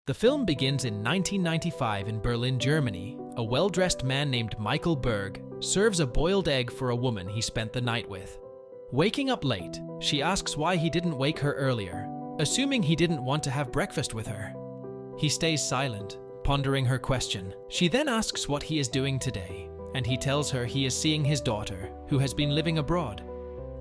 The film begins in 1995 in Berlin, Germany. A well-dressed man named Michael Berg serves a boiled egg for a woman he spent the night with. Waking up late, she asks why he didn't wake her earlier, assuming he didn't want to have breakfast with her. He stays silent, pondering her question. She then asks what he is doing today, and he tells her he is seeing his daughter, who has been living abroad.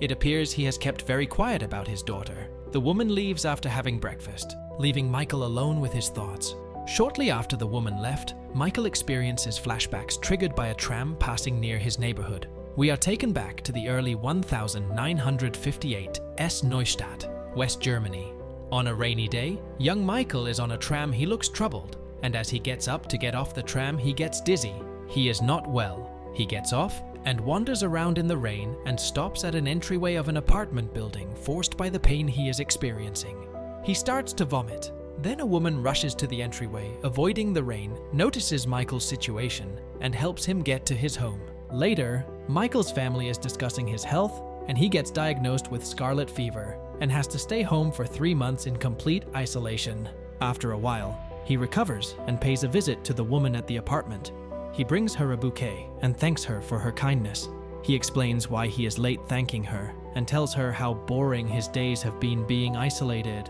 It appears he has kept very quiet about his daughter. The woman leaves after having breakfast, leaving Michael alone with his thoughts. Shortly after the woman left, Michael experiences flashbacks triggered by a tram passing near his neighborhood. We are taken back to the early 1958 Neustadt, West Germany. On a rainy day, young Michael is on a tram. He looks troubled, and as he gets up to get off the tram, he gets dizzy. He is not well. He gets off and wanders around in the rain and stops at an entryway of an apartment building, forced by the pain he is experiencing. He starts to vomit. Then a woman rushes to the entryway, avoiding the rain, notices Michael's situation, and helps him get to his home. Later, Michael's family is discussing his health, and he gets diagnosed with scarlet fever and has to stay home for 3 months in complete isolation. After a while, he recovers and pays a visit to the woman at the apartment. He brings her a bouquet and thanks her for her kindness. He explains why he is late, thanking her, and tells her how boring his days have been being isolated.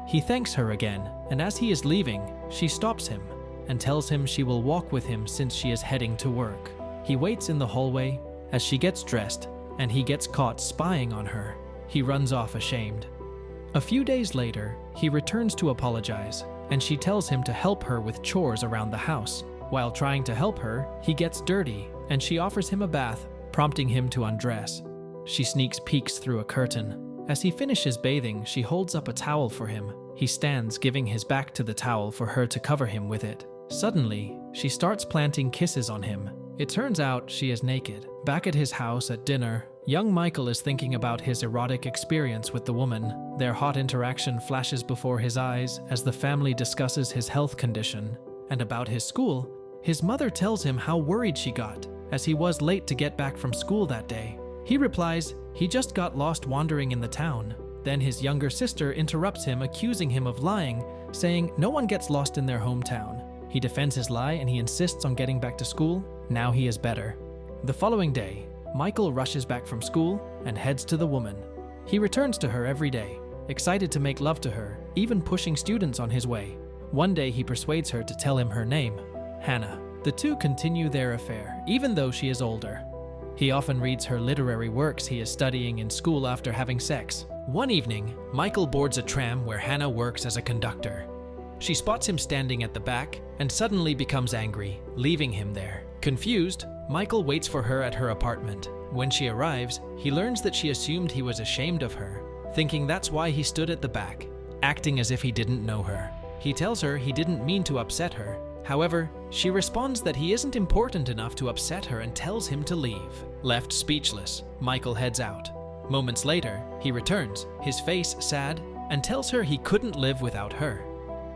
He thanks her again, and as he is leaving, she stops him and tells him she will walk with him since she is heading to work. He waits in the hallway as she gets dressed, and he gets caught spying on her. He runs off ashamed. A few days later, he returns to apologize, and she tells him to help her with chores around the house. While trying to help her, he gets dirty, and she offers him a bath, prompting him to undress. She sneaks peeks through a curtain. As he finishes bathing, she holds up a towel for him. He stands, giving his back to the towel for her to cover him with it. Suddenly, she starts planting kisses on him. It turns out she is naked. Back at his house at dinner, young Michael is thinking about his erotic experience with the woman. Their hot interaction flashes before his eyes as the family discusses his health condition. And about his school, his mother tells him how worried she got, as he was late to get back from school that day. He replies he just got lost wandering in the town. Then his younger sister interrupts him, accusing him of lying, saying no one gets lost in their hometown. He defends his lie and he insists on getting back to school. Now he is better. The following day, Michael rushes back from school and heads to the woman. He returns to her every day, excited to make love to her, even pushing students on his way. One day he persuades her to tell him her name, Hanna. The two continue their affair, even though she is older. He often reads her literary works he is studying in school after having sex. One evening, Michael boards a tram where Hanna works as a conductor. She spots him standing at the back and suddenly becomes angry, leaving him there. Confused, Michael waits for her at her apartment. When she arrives, he learns that she assumed he was ashamed of her, thinking that's why he stood at the back, acting as if he didn't know her. He tells her he didn't mean to upset her. However, she responds that he isn't important enough to upset her and tells him to leave. Left speechless, Michael heads out. Moments later, he returns, his face sad, and tells her he couldn't live without her.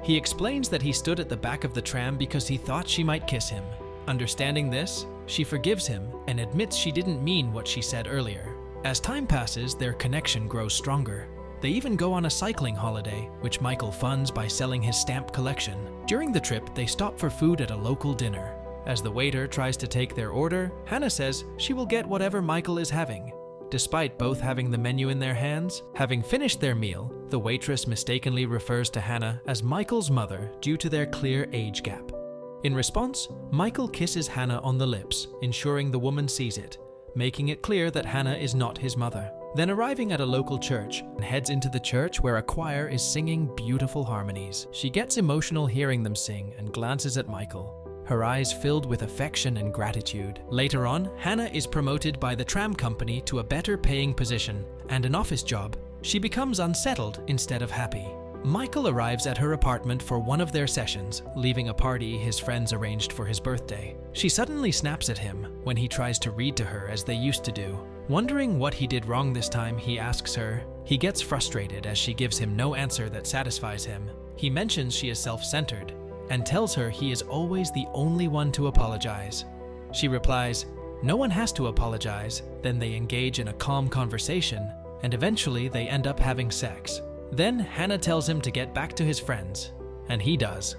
He explains that he stood at the back of the tram because he thought she might kiss him. Understanding this, she forgives him and admits she didn't mean what she said earlier. As time passes, their connection grows stronger. They even go on a cycling holiday, which Michael funds by selling his stamp collection. During the trip, they stop for food at a local dinner. As the waiter tries to take their order, Hanna says she will get whatever Michael is having. Despite both having the menu in their hands, having finished their meal, the waitress mistakenly refers to Hanna as Michael's mother due to their clear age gap. In response, Michael kisses Hanna on the lips, ensuring the woman sees it, making it clear that Hanna is not his mother. Then arriving at a local church, and heads into the church where a choir is singing beautiful harmonies. She gets emotional hearing them sing and glances at Michael, her eyes filled with affection and gratitude. Later on, Hanna is promoted by the tram company to a better paying position and an office job. She becomes unsettled instead of happy. Michael arrives at her apartment for one of their sessions, leaving a party his friends arranged for his birthday. She suddenly snaps at him when he tries to read to her as they used to do. Wondering what he did wrong this time, he asks her. He gets frustrated as she gives him no answer that satisfies him. He mentions she is self-centered and tells her he is always the only one to apologize. She replies, "No one has to apologize." Then they engage in a calm conversation, and eventually they end up having sex. Then Hanna tells him to get back to his friends. and he does.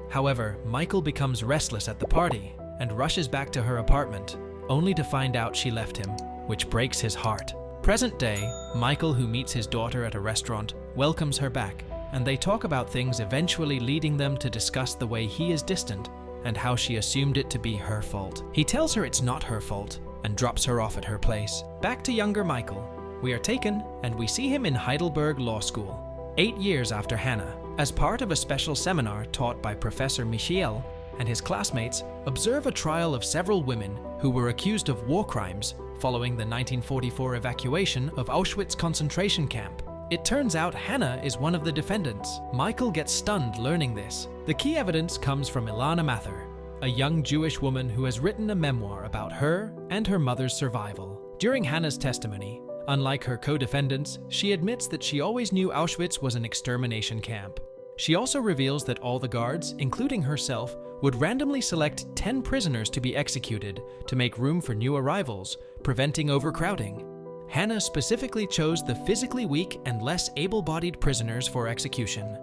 However, Michael becomes restless at the party and rushes back to her apartment, only to find out she left him, which breaks his heart. Present day, Michael, who meets his daughter at a restaurant, welcomes her back, and they talk about things, eventually leading them to discuss the way he is distant and how she assumed it to be her fault. He tells her it's not her fault and drops her off at her place. Back to younger Michael. We are taken and we see him in Heidelberg Law School, 8 years after Hanna. As part of a special seminar taught by Professor Michiel and his classmates, observe a trial of several women who were accused of war crimes following the 1944 evacuation of Auschwitz concentration camp. It turns out Hanna is one of the defendants. Michael gets stunned learning this. The key evidence comes from Ilana Mather, a young Jewish woman who has written a memoir about her and her mother's survival. During Hanna's testimony, unlike her co-defendants, she admits that she always knew Auschwitz was an extermination camp. She also reveals that all the guards, including herself, would randomly select 10 prisoners to be executed to make room for new arrivals, preventing overcrowding. Hanna specifically chose the physically weak and less able-bodied prisoners for execution.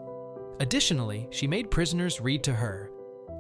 Additionally, she made prisoners read to her.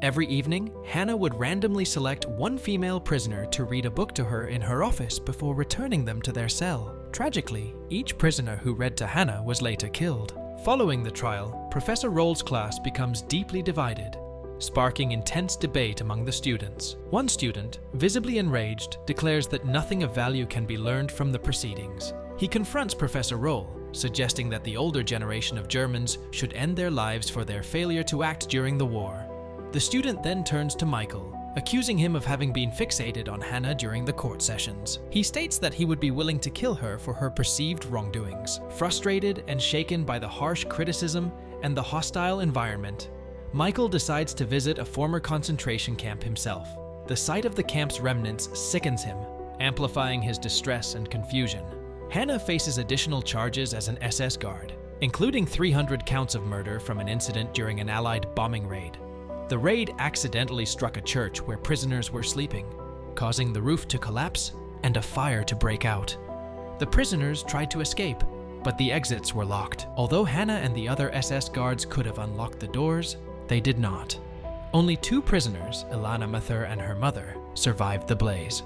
Every evening, Hanna would randomly select one female prisoner to read a book to her in her office before returning them to their cell. Tragically, each prisoner who read to Hanna was later killed. Following the trial, Professor Roll's class becomes deeply divided, sparking intense debate among the students. One student, visibly enraged, declares that nothing of value can be learned from the proceedings. He confronts Professor Roll, suggesting that the older generation of Germans should end their lives for their failure to act during the war. The student then turns to Michael, accusing him of having been fixated on Hanna during the court sessions. He states that he would be willing to kill her for her perceived wrongdoings. Frustrated and shaken by the harsh criticism and the hostile environment, Michael decides to visit a former concentration camp himself. The sight of the camp's remnants sickens him, amplifying his distress and confusion. Hanna faces additional charges as an SS guard, including 300 counts of murder from an incident during an Allied bombing raid. The raid accidentally struck a church where prisoners were sleeping, causing the roof to collapse and a fire to break out. The prisoners tried to escape, but the exits were locked. Although Hanna and the other SS guards could have unlocked the doors, they did not. Only 2 prisoners, Ilana Mather and her mother, survived the blaze.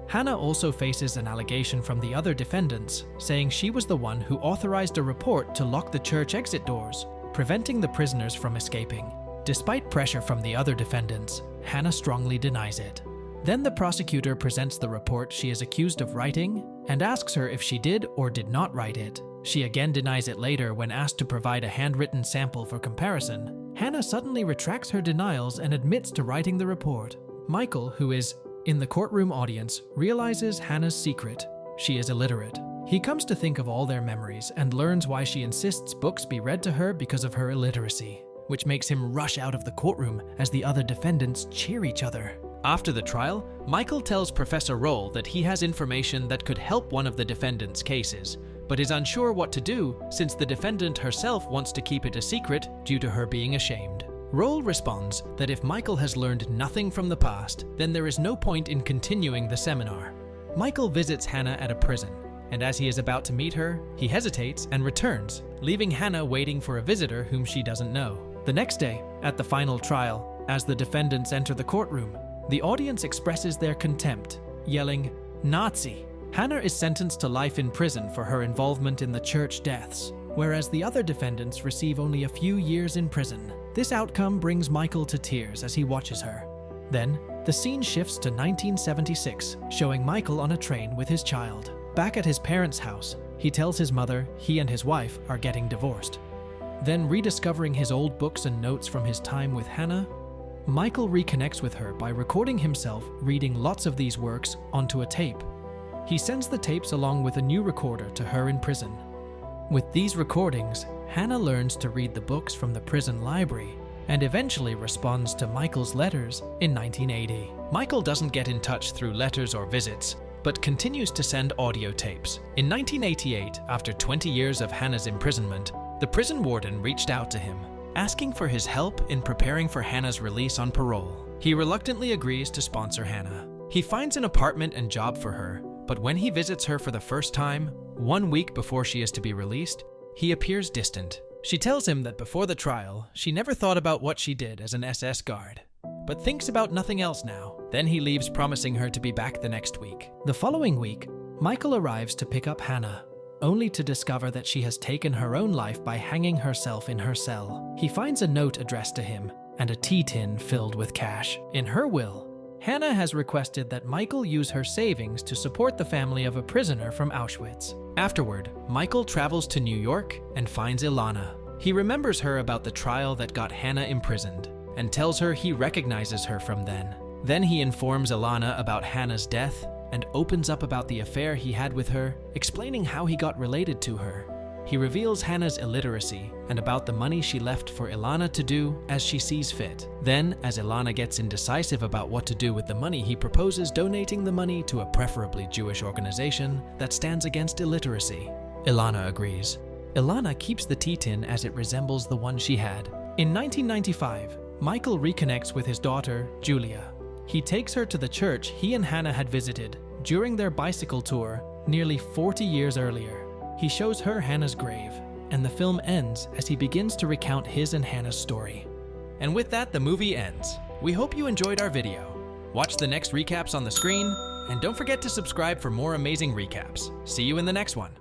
Hanna also faces an allegation from the other defendants, saying she was the one who authorized a report to lock the church exit doors, preventing the prisoners from escaping. Despite pressure from the other defendants, Hanna strongly denies it. Then the prosecutor presents the report she is accused of writing and asks her if she did or did not write it. She again denies it later when asked to provide a handwritten sample for comparison. Hanna suddenly retracts her denials and admits to writing the report. Michael, who is in the courtroom audience, realizes Hanna's secret. She is illiterate. He comes to think of all their memories and learns why she insists books be read to her because of her illiteracy, which makes him rush out of the courtroom as the other defendants cheer each other. After the trial, Michael tells Professor Roll that he has information that could help one of the defendants' cases, but is unsure what to do since the defendant herself wants to keep it a secret due to her being ashamed. Roll responds that if Michael has learned nothing from the past, then there is no point in continuing the seminar. Michael visits Hanna at a prison, and as he is about to meet her, he hesitates and returns, leaving Hanna waiting for a visitor whom she doesn't know. The next day, at the final trial, as the defendants enter the courtroom, the audience expresses their contempt, yelling, "Nazi!" Hanna is sentenced to life in prison for her involvement in the church deaths, whereas the other defendants receive only a few years in prison. This outcome brings Michael to tears as he watches her. Then, the scene shifts to 1976, showing Michael on a train with his child. Back at his parents' house, he tells his mother he and his wife are getting divorced. Then, rediscovering his old books and notes from his time with Hanna, Michael reconnects with her by recording himself reading lots of these works onto a tape. He sends the tapes along with a new recorder to her in prison. With these recordings, Hanna learns to read the books from the prison library and eventually responds to Michael's letters in 1980. Michael doesn't get in touch through letters or visits, but continues to send audio tapes. In 1988, after 20 years of Hanna's imprisonment, the prison warden reached out to him, asking for his help in preparing for Hanna's release on parole. He reluctantly agrees to sponsor Hanna. He finds an apartment and job for her, but when he visits her for the first time, 1 week before she is to be released, he appears distant, She tells him that before the trial, she never thought about what she did as an SS guard, but thinks about nothing else now. Then he leaves, promising her to be back the next week. The following week, Michael arrives to pick up Hanna, only to discover that she has taken her own life by hanging herself in her cell. He finds a note addressed to him and a tea tin filled with cash. In her will, Hanna has requested that Michael use her savings to support the family of a prisoner from Auschwitz. Afterward, Michael travels to New York and finds Ilana. He remembers her about the trial that got Hanna imprisoned and tells her he recognizes her from then. Then he informs Ilana about Hanna's death and opens up about the affair he had with her, explaining how he got related to her. He reveals Hanna's illiteracy and about the money she left for Ilana to do as she sees fit. Then, as Ilana gets indecisive about what to do with the money, he proposes donating the money to a preferably Jewish organization that stands against illiteracy. Ilana agrees. Ilana keeps the tea tin as it resembles the one she had. In 1995, Michael reconnects with his daughter, Julia. He takes her to the church he and Hanna had visited during their bicycle tour nearly 40 years earlier. He shows her Hanna's grave, and the film ends as he begins to recount his and Hanna's story. And with that, the movie ends. We hope you enjoyed our video. Watch the next recaps on the screen, and don't forget to subscribe for more amazing recaps. See you in the next one.